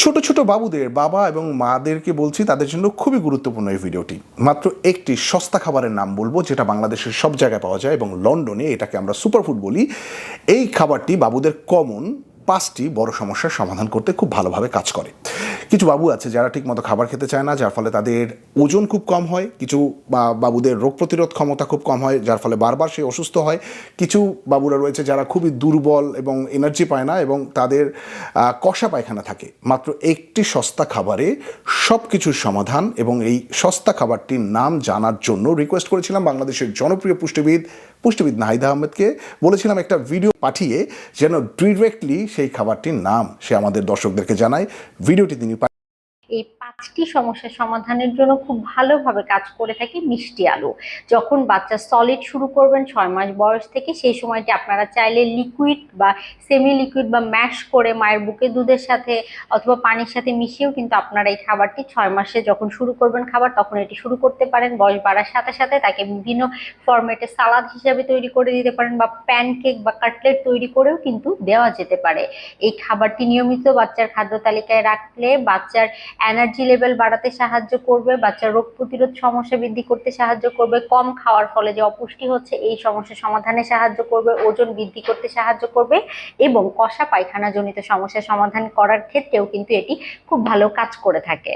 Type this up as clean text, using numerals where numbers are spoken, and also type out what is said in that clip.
ছোট ছোট বাবুদের বাবা এবং মাদেরকে বলছি, তাদের জন্য খুবই গুরুত্বপূর্ণ এই ভিডিওটি। মাত্র একটি সস্তা খাবারের নাম বলবো যেটা বাংলাদেশের সব জায়গায় পাওয়া যায় এবং লন্ডনে এটাকে আমরা সুপারফুড বলি। এই খাবারটি বাবুদের কমন 5টি বড় সমস্যার সমাধান করতে খুব ভালোভাবে কাজ করে। কিছু বাবু আছে যারা ঠিকমতো খাবার খেতে চায় না, যার ফলে তাদের ওজন খুব কম হয়। কিছু বাবুদের রোগ প্রতিরোধ ক্ষমতা খুব কম হয়, যার ফলে বারবার সে অসুস্থ হয়। কিছু বাবুরা রয়েছে যারা খুবই দুর্বল এবং এনার্জি পায় না এবং তাদের কষা পায়খানা থাকে। মাত্র একটি সস্তা খাবারে সব কিছুর সমাধান, এবং এই সস্তা খাবারটির নাম জানার জন্য রিকোয়েস্ট করেছিলাম বাংলাদেশের জনপ্রিয় পুষ্টিবিদ নাহিদ আহমেদকে। বলেছিলাম একটা ভিডিও পাঠিয়ে যেন ডিরেক্টলি সেই খাবারটির নাম সে আমাদের দর্শকদেরকে জানায়। ভিডিওটি তিনি এই 5টি সমস্যার সমাধানের জন্য খুব ভালোভাবে কাজ করে থাকে মিষ্টি আলু। যখন বাচ্চা সলিড শুরু করবেন 6 মাস বয়স থেকে, সেই সময়টি আপনারা চাইলে লিকুইড বা সেমি লিকুইড বা ম্যাশ করে মায়ের বুকের দুধের সাথে অথবা পানির সাথে মিশিয়েও কিন্তু আপনারা এই খাবারটি 6 মাসে যখন শুরু করবেন খাবার, তখন এটি শুরু করতে পারেন। বয়স বাড়ার সাথে সাথে তাকে বিভিন্ন ফরম্যাটে সালাদ হিসেবে তৈরি করে দিতে পারেন, বা প্যানকেক বা কাটলেট তৈরি করেও কিন্তু দেওয়া যেতে পারে। এই খাবারটি নিয়মিত বাচ্চার খাদ্য তালিকায় রাখলে বাচ্চার এনার্জি লেভেল বাড়াতে সাহায্য করবে, বাচ্চার রোগ প্রতিরোধ সমস্যা বৃদ্ধি করতে সাহায্য করবে, কম খাওয়ার ফলে যে অপুষ্টি হচ্ছে এই সমস্যা সমাধানে সাহায্য করবে, ওজন বৃদ্ধি করতে সাহায্য করবে, এবং কষা পায়খানা জনিত সমস্যা সমাধান করার ক্ষেত্রেও কিন্তু এটি খুব ভালো কাজ করে থাকে।